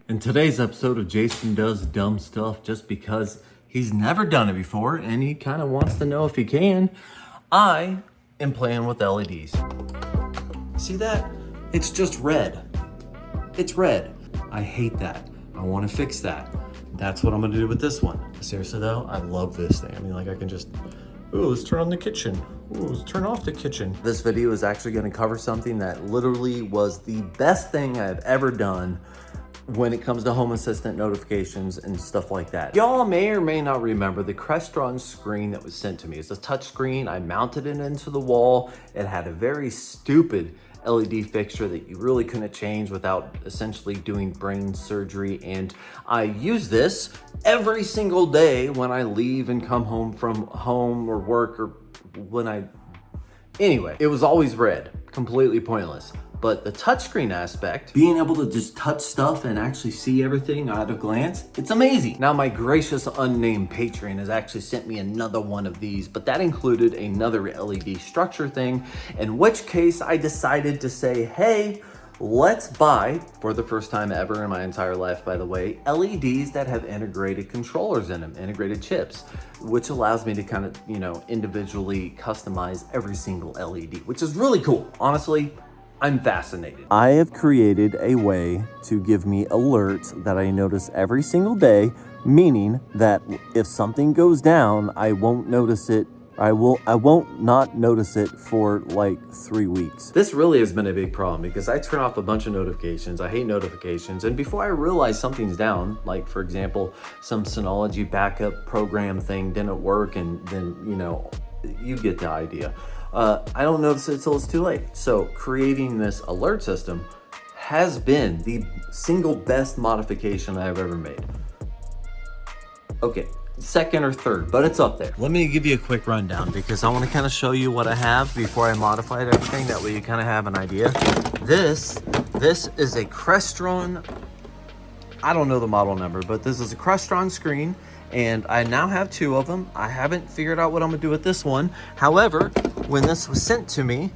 In today's episode of Jason Does Dumb Stuff just because he's never done it before and he kind of wants to know if he can, I am playing with LEDs. See that? It's just red. It's red. I hate that. I want to fix that. That's what I'm going to do with this one. Seriously though, I love this thing. I mean, like I can just, ooh, let's turn on the kitchen. Ooh, let's turn off the kitchen. This video is actually going to cover something that literally was the best thing I've ever done when it comes to Home Assistant notifications and stuff like that. Y'all may or may not remember the Crestron screen that was sent to me. It's a touch screen. I mounted it into the wall. It had a very stupid LED fixture that you really couldn't change without essentially doing brain surgery. And I use this every single day when I leave and come home from home or work or anyway, it was always red, completely pointless. But the touchscreen aspect, being able to just touch stuff and actually see everything at a glance, it's amazing. Now, my gracious unnamed patron has actually sent me another one of these, but that included another LED structure thing, in which case I decided to say, hey, let's buy, for the first time ever in my entire life, by the way, LEDs that have integrated controllers in them, integrated chips, which allows me to kind of, individually customize every single LED, which is really cool. Honestly, I'm fascinated. I have created a way to give me alerts that I notice every single day, meaning that if something goes down, I won't notice it. I won't not notice it for like 3 weeks. This really has been a big problem because I turn off a bunch of notifications. I hate notifications. And before I realize something's down, like for example, some Synology backup program thing didn't work, and then, you get the idea. I don't notice it until it's too late. So creating this alert system has been the single best modification I've ever made. Okay, second or third, but it's up there. Let me give you a quick rundown because I want to kind of show you what I have before I modified everything. That way you kind of have an idea. This is a Crestron, I don't know the model number, but this is a Crestron screen. And I now have 2 of them. I haven't figured out what I'm gonna do with this one. However, when this was sent to me,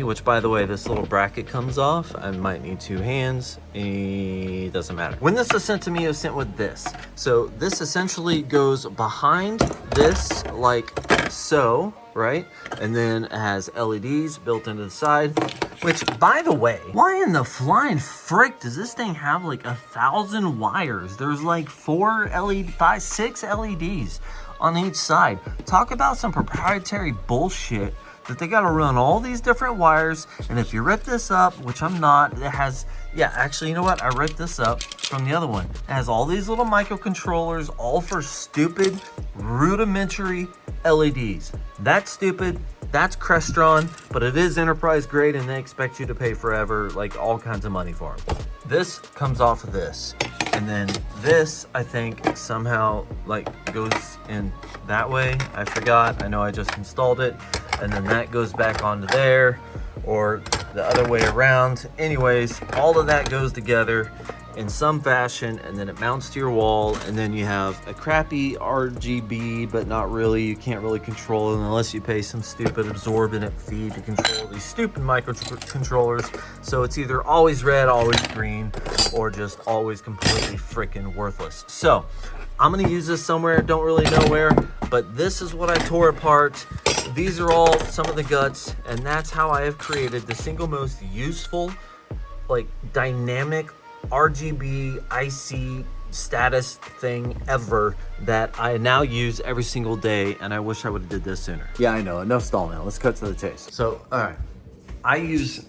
which by the way, this little bracket comes off. I might need 2 hands. It doesn't matter. When this was sent to me, it was sent with this. So this essentially goes behind this like so, right? And then it has LEDs built into the side. Which, by the way, why in the flying frick does this thing have like 1,000 wires? There's like 6 LEDs on each side. Talk about some proprietary bullshit that they gotta run all these different wires. And if you rip this up, which I'm not, it has, actually, you know what? I ripped this up from the other one. It has all these little microcontrollers, all for stupid, rudimentary LEDs. That's stupid. That's Crestron, but it is enterprise grade and they expect you to pay forever, like all kinds of money for them. This comes off of this. And then this, I think, somehow like goes in that way. I forgot. I know I just installed it. And then that goes back onto there or the other way around. Anyways, all of that goes together in some fashion, and then it mounts to your wall, and then you have a crappy RGB, but not really. You can't really control it unless you pay some stupid absorbent fee to control these stupid microcontrollers. So it's either always red, always green, or just always completely freaking worthless. So I'm gonna use this somewhere, don't really know where, but this is what I tore apart. These are all some of the guts, and that's how I have created the single most useful, like dynamic RGB IC status thing ever that I now use every single day, and I wish I would have did this sooner. Yeah, I know, enough stall now. Let's cut to the chase. So, all right, I use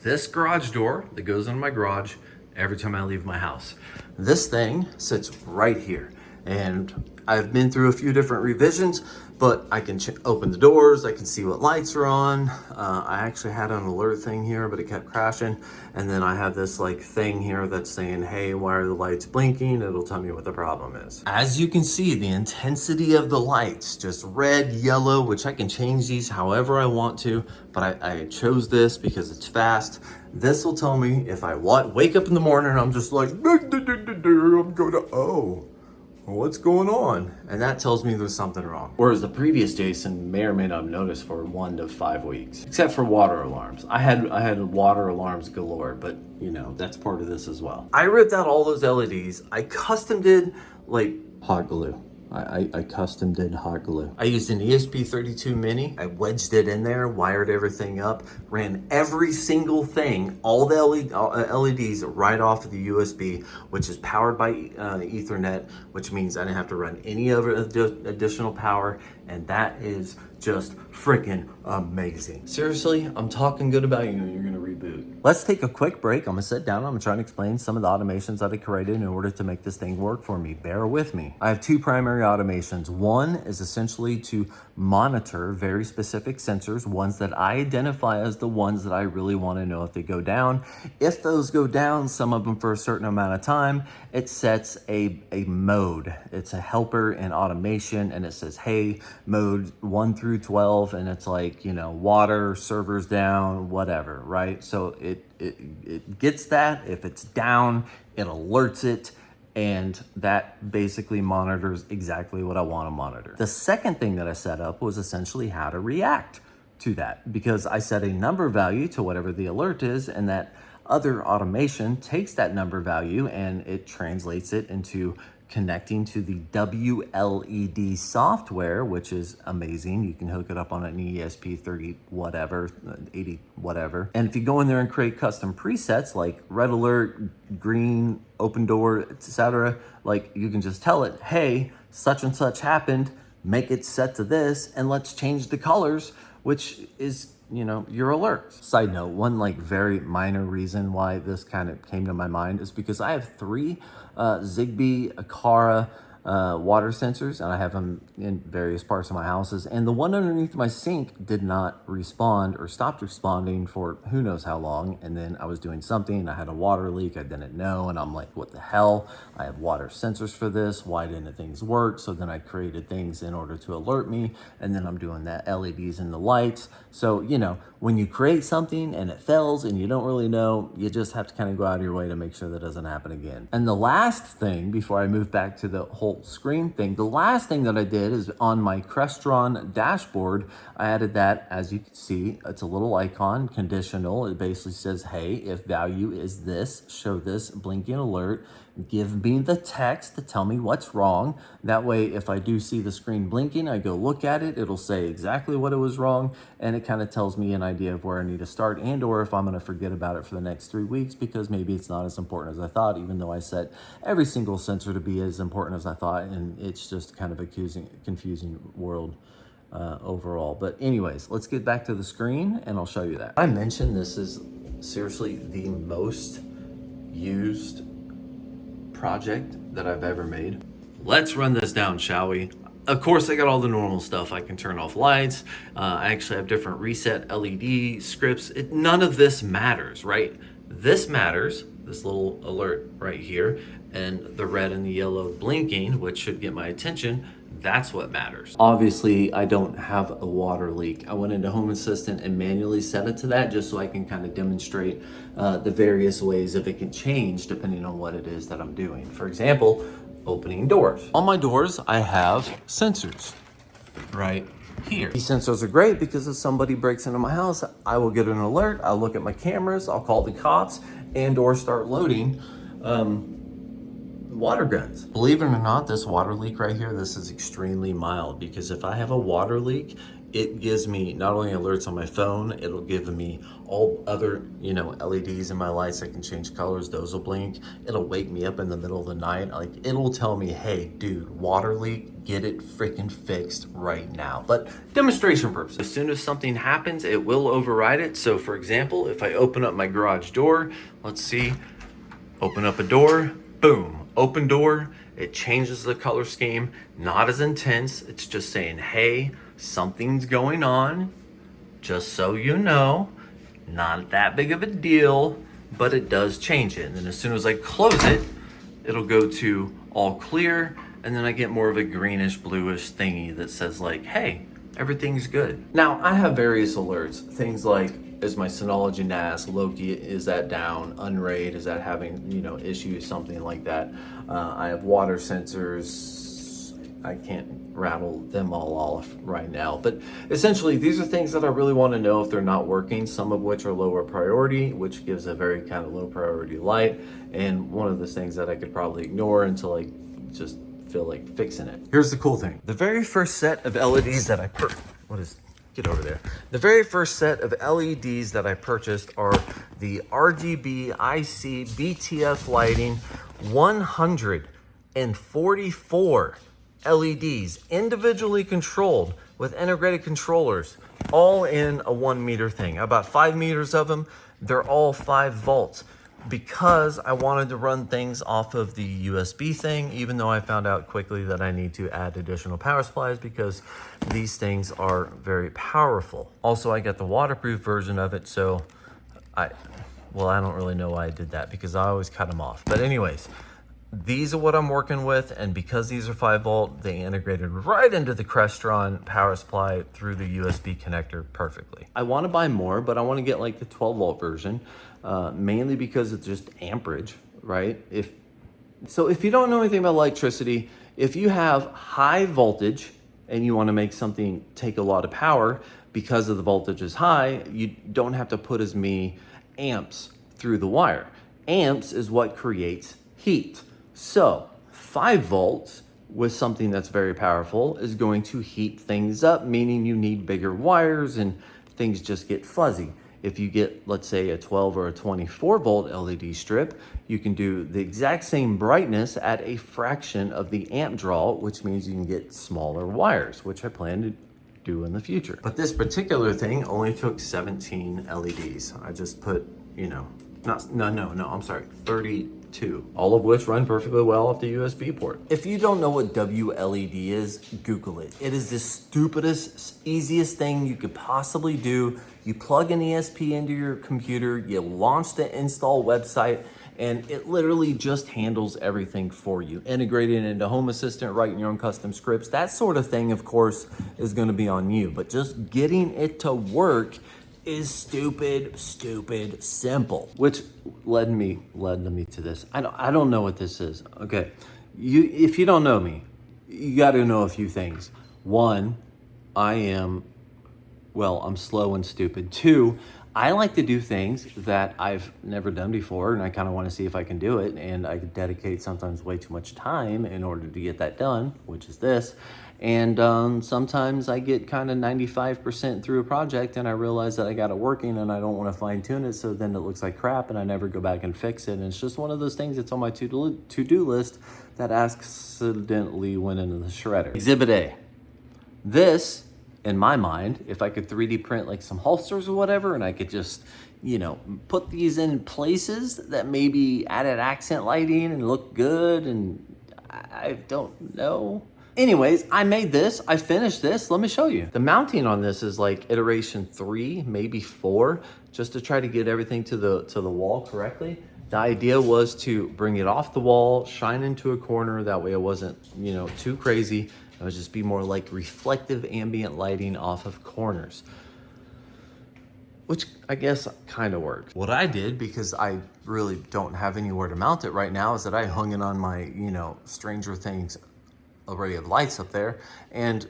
this garage door that goes into my garage every time I leave my house. This thing sits right here, and I've been through a few different revisions, but I can open the doors, I can see what lights are on. I actually had an alert thing here, but it kept crashing. And then I have this like thing here that's saying, hey, why are the lights blinking? It'll tell me what the problem is. As you can see, the intensity of the lights, just red, yellow, which I can change these however I want to, but I chose this because it's fast. This will tell me if I wake up in the morning and I'm just like, I'm gonna, what's going on? And that tells me there's something wrong. Whereas the previous Jason may or may not have noticed for 1 to 5 weeks, except for water alarms. I had water alarms galore, but you know, that's part of this as well. I ripped out all those LEDs. I custom did like hot glue. I custom did hot glue. I used an ESP32 mini. I wedged it in there, wired everything up, ran every single thing, all the LEDs right off of the USB, which is powered by Ethernet, which means I didn't have to run any other additional power, and that is just freaking amazing. Seriously, I'm talking good about you and you're gonna reboot. Let's take a quick break. I'm gonna sit down. I'm gonna try and explain some of the automations that I created in order to make this thing work for me. Bear with me. I have 2 primary automations. One is essentially to monitor very specific sensors, ones that I identify as the ones that I really wanna know if they go down. If those go down, some of them for a certain amount of time, it sets a mode. It's a helper in automation, and it says, hey, mode 1 through 12, and it's like, you know, water, servers down, whatever, right? So it gets that. If it's down, it alerts it, and that basically monitors exactly what I want to monitor. The second thing that I set up was essentially how to react to that, because I set a number value to whatever the alert is, and that other automation takes that number value and it translates it into connecting to the WLED software, which is amazing. You can hook it up on an ESP30 whatever, 80 whatever. And if you go in there and create custom presets like red alert, green, open door, etc., like you can just tell it, hey, such and such happened, make it set to this, and let's change the colors, which is, you know, your alerts. Side note, one like very minor reason why this kind of came to my mind is because I have 3 Zigbee Akara water sensors, and I have them in various parts of my houses, and the one underneath my sink did not respond or stopped responding for who knows how long. And then I was doing something and I had a water leak I didn't know, and I'm like, what the hell? I have water sensors for this, why didn't things work? So then I created things in order to alert me, and then I'm doing that LEDs in the lights. So, you know, when you create something and it fails and you don't really know, you just have to kind of go out of your way to make sure that doesn't happen again. And the last thing, before I move back to the whole screen thing, the last thing that I did is on my Crestron dashboard, I added that, as you can see, it's a little icon, conditional. It basically says, hey, if value is this, show this blinking alert. Give me the text to tell me what's wrong. That way, if I do see the screen blinking, I go look at it, it'll say exactly what it was wrong, and it kind of tells me an idea of where I need to start, and or if I'm going to forget about it for the next 3 weeks because maybe it's not as important as I thought, even though I set every single sensor to be as important as I thought, and it's just kind of a confusing world overall. But anyways, let's get back to the screen and I'll show you that. I mentioned this is seriously the most used project that I've ever made. Let's run this down, shall we? Of course, I got all the normal stuff. I can turn off lights. I actually have different reset LED scripts. None of this matters, right? This matters, this little alert right here, and the red and the yellow blinking, which should get my attention. That's what matters. Obviously, I don't have a water leak. I went into Home Assistant and manually set it to that just so I can kind of demonstrate the various ways if it can change depending on what it is that I'm doing. For example, opening doors. On my doors, I have sensors right here. These sensors are great because if somebody breaks into my house, I will get an alert. I'll look at my cameras, I'll call the cops, and or start loading water guns. Believe it or not, this water leak right here, this is extremely mild, because if I have a water leak, it gives me not only alerts on my phone, it'll give me all other, you know, LEDs in my lights that can change colors. Those will blink. It'll wake me up in the middle of the night. Like, it'll tell me, hey, dude, water leak, get it freaking fixed right now. But demonstration purposes, as soon as something happens, it will override it. So for example, if I open up my garage door, let's see, open up a door, boom. Open door, it changes the color scheme, not as intense. It's just saying, hey, something's going on, just so you know, not that big of a deal, but it does change it. And then as soon as I close it, it'll go to all clear, and then I get more of a greenish bluish thingy that says like, hey, everything's good. Now I have various alerts, things like is my Synology NAS, Loki, is that down? Unraid, is that having, you know, issues, something like that. I have water sensors. I can't rattle them all off right now, but essentially these are things that I really want to know if they're not working, some of which are lower priority, which gives a very kind of low priority light, and one of those things that I could probably ignore until I just feel like fixing it. Here's the cool thing. The very first set of LEDs that I get over there. The very first set of LEDs that I purchased are the RGB IC BTF lighting 144 LEDs, individually controlled with integrated controllers, all in a 1 meter thing. About 5 meters of them. They're all 5 volts because I wanted to run things off of the USB thing, even though I found out quickly that I need to add additional power supplies because these things are very powerful. Also, I got the waterproof version of it, so I don't really know why I did that because I always cut them off. But anyways, these are what I'm working with, and because these are 5 volt, they integrated right into the Crestron power supply through the USB connector perfectly. I want to buy more, but I want to get like the 12 volt version, mainly because it's just amperage, right? If you don't know anything about electricity, if you have high voltage and you want to make something take a lot of power because of the voltage is high, you don't have to put as many amps through the wire. Amps is what creates heat. So 5 volts with something that's very powerful is going to heat things up, meaning you need bigger wires and things just get fuzzy. If you get, let's say, a 12 or a 24 volt LED strip, you can do the exact same brightness at a fraction of the amp draw, which means you can get smaller wires, which I plan to do in the future. But this particular thing only took 17 LEDs. I just put, you know, I'm sorry, 32, all of which run perfectly well off the USB port. If you don't know what WLED is, Google it. It is the stupidest, easiest thing you could possibly do. You plug an ESP into your computer, you launch the install website, and it literally just handles everything for you. Integrating it into Home Assistant, writing your own custom scripts, that sort of thing, of course, is gonna be on you. But just getting it to work is stupid simple, which led me to this. I don't know what this is. Okay, if you don't know me, you got to know a few things. One, I'm slow and stupid. Two, I like to do things that I've never done before, and I kind of want to see if I can do it, and I dedicate sometimes way too much time in order to get that done, which is this. And sometimes I get kind of 95% through a project and I realize that I got it working and I don't want to fine tune it, so then it looks like crap and I never go back and fix it. And it's just one of those things that's on my to-do list that accidentally went into the shredder. Exhibit A. This, in my mind, if I could 3D print like some holsters or whatever, and I could just, you know, put these in places that maybe added accent lighting and look good, and I don't know. Anyways, I made this, I finished this, let me show you. The mounting on this is like iteration 3, maybe 4, just to try to get everything to the wall correctly. The idea was to bring it off the wall, shine into a corner, that way it wasn't, you know, too crazy. It would just be more like reflective ambient lighting off of corners, which I guess kind of worked. What I did, because I really don't have anywhere to mount it right now, is that I hung it on my, you know, Stranger Things array of lights up there, and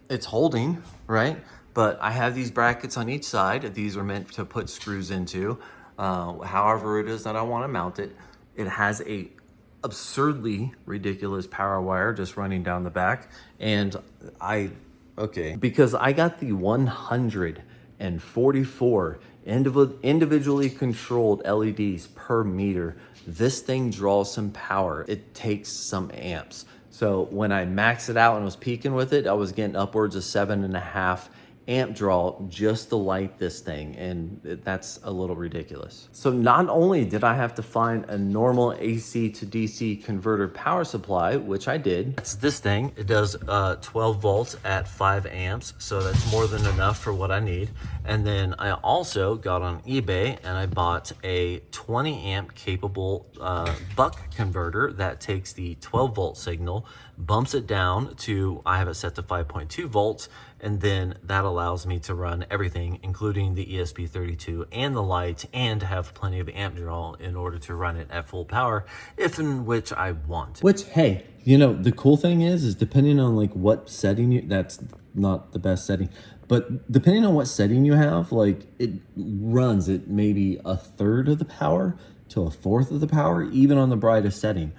it's holding, right? But I have these brackets on each side. These are meant to put screws into, however it is that I want to mount it. It has a absurdly ridiculous power wire just running down the back, and because I got the 144 individually controlled LEDs per meter. This thing draws some power. It takes some amps. So when I maxed it out and was peaking with it, I was getting upwards of 7.5 amp draw just to light this thing, and that's a little ridiculous. So not only did I have to find a normal AC to DC converter power supply, which I did. It's this thing. It does 12 volts at 5 amps, so that's more than enough for what I need. And then I also got on eBay and I bought a 20 amp capable buck converter that takes the 12 volt signal, bumps it down to, I have it set to 5.2 volts, And then that allows me to run everything, including the ESP32 and the lights, and have plenty of amp draw in order to run it at full power, if and which I want. Which, hey, you know, the cool thing is depending on like what setting you, that's not the best setting, but depending on what setting you have, like it runs at maybe a third of the power to a fourth of the power, even on the brightest setting.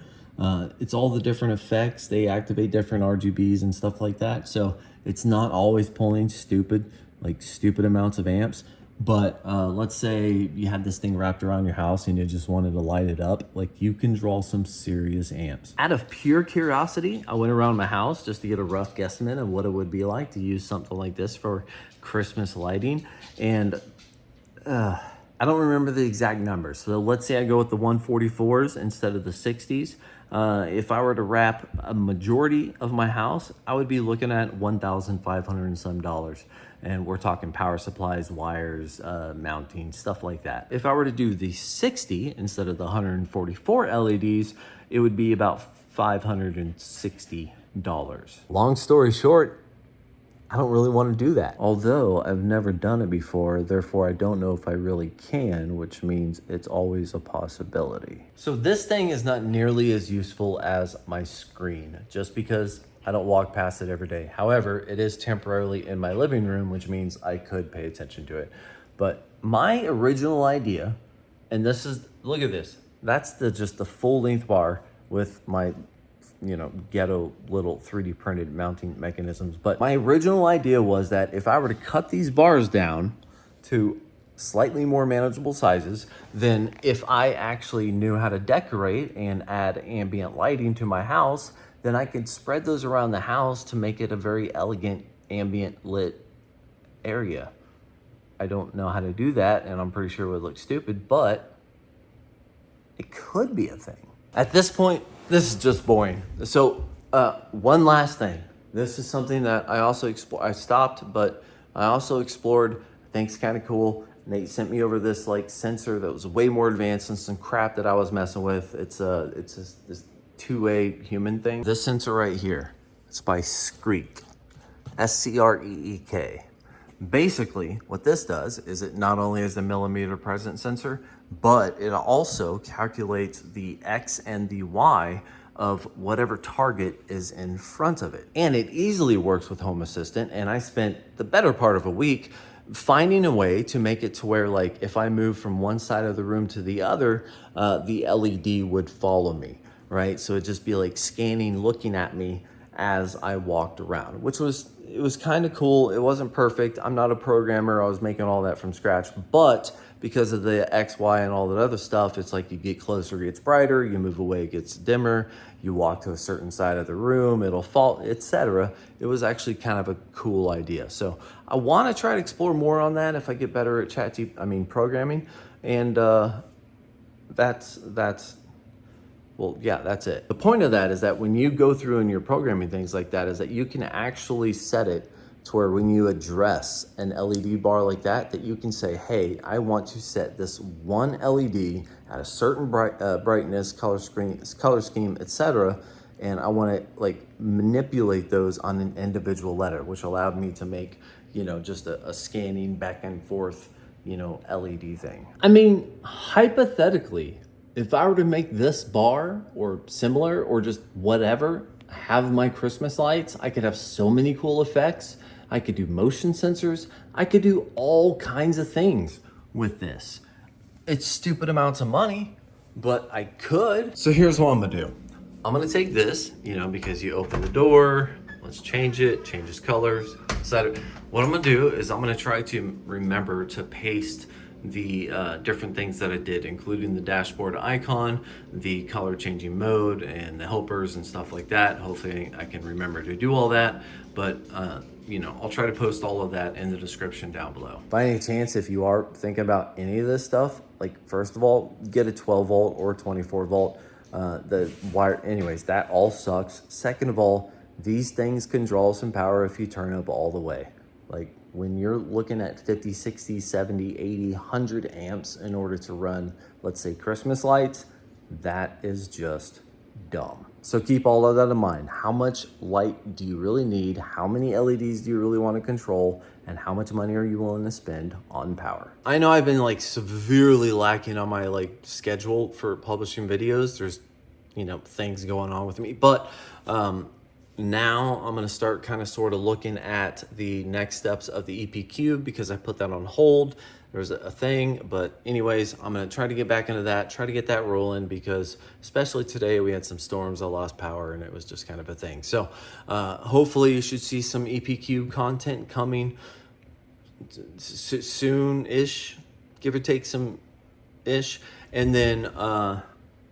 It's all the different effects. They activate different RGBs and stuff like that. So it's not always pulling stupid amounts of amps. But let's say you had this thing wrapped around your house and you just wanted to light it up. Like, you can draw some serious amps. Out of pure curiosity, I went around my house just to get a rough guesstimate of what it would be like to use something like this for Christmas lighting. And I don't remember the exact numbers. So let's say I go with the 144s instead of the 60s. If I were to wrap a majority of my house, I would be looking at $1,500 and some. And we're talking power supplies, wires, mounting, stuff like that. If I were to do the 60 instead of the 144 LEDs, it would be about $560. Long story short, I don't really want to do that. Although I've never done it before, therefore I don't know if I really can, which means it's always a possibility. So this thing is not nearly as useful as my screen, just because I don't walk past it every day. However, it is temporarily in my living room, which means I could pay attention to it. But my original idea, and this is, look at this, that's just the full length bar with my, you know, ghetto little 3D printed mounting mechanisms. But my original idea was that if I were to cut these bars down to slightly more manageable sizes, then if I actually knew how to decorate and add ambient lighting to my house, then I could spread those around the house to make it a very elegant ambient lit area. I don't know how to do that, and I'm pretty sure it would look stupid, but it could be a thing. At this point, this is just boring. So one last thing. This is something that I also I stopped, but I also explored. I think it's kind of cool. Nate sent me over this like sensor that was way more advanced than some crap that I was messing with. It's this two-way human thing. This sensor right here, it's by Skreek, S-C-R-E-E-K. Basically, what this does is it not only is a millimeter presence sensor, but it also calculates the X and the Y of whatever target is in front of it. And it easily works with Home Assistant, and I spent the better part of a week finding a way to make it to where, like, if I move from one side of the room to the other, the LED would follow me, right? So it'd just be like scanning, looking at me as I walked around, which was, it was kind of cool. It wasn't perfect. I'm not a programmer. I was making all that from scratch, but because of the X, Y, and all that other stuff, it's like you get closer, it gets brighter, you move away, it gets dimmer, you walk to a certain side of the room, it'll fall, etc. It was actually kind of a cool idea. So I want to try to explore more on that if I get better at programming. And well, yeah, that's it. The point of that is that when you go through and you're programming things like that, is that you can actually set it to where when you address an LED bar like that, that you can say, hey, I want to set this one LED at a certain brightness, color scheme, etc. And I want to like manipulate those on an individual letter, which allowed me to make, you know, just a scanning back and forth, you know, LED thing. I mean, hypothetically, if I were to make this bar or similar or just whatever, have my Christmas lights, I could have so many cool effects. I could do motion sensors. I could do all kinds of things with this. It's stupid amounts of money, but I could. So here's what I'm gonna do. I'm gonna take this, you know, because you open the door, let's change it, changes colors, etc. What I'm gonna do is I'm gonna try to remember to paste the different things that I did, including the dashboard icon, the color changing mode, and the helpers and stuff like that. Hopefully I can remember to do all that, but you know, I'll try to post all of that in the description down below. By any chance, if you are thinking about any of this stuff, like, first of all, get a 12 volt or 24 volt. The wire, anyways, that all sucks. Second of all, these things can draw some power if you turn up all the way. Like, when you're looking at 50, 60, 70, 80, 100 amps in order to run, let's say, Christmas lights, that is just dumb. So keep all of that in mind. How much light do you really need? How many LEDs do you really want to control? And how much money are you willing to spend on power? I know I've been like severely lacking on my like schedule for publishing videos. There's, you know, things going on with me, but now I'm going to start kind of sort of looking at the next steps of the EP Cube because I put that on hold. There's a thing, but anyways, I'm going to try to get back into that, try to get that rolling because especially today we had some storms, I lost power and it was just kind of a thing. So hopefully you should see some EP Cube content coming soon-ish, give or take some ish. And then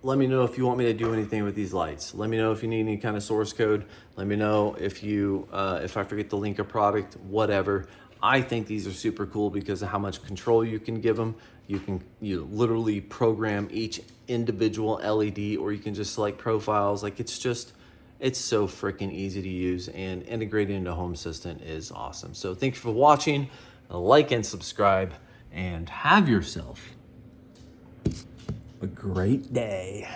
let me know if you want me to do anything with these lights. Let me know if you need any kind of source code. Let me know if you if I forget to link a product, whatever. I think these are super cool because of how much control you can give them. You literally program each individual LED, or you can just select profiles. Like it's so freaking easy to use, and integrating into Home Assistant is awesome. So thank you for watching. Like and subscribe, and have yourself a great day.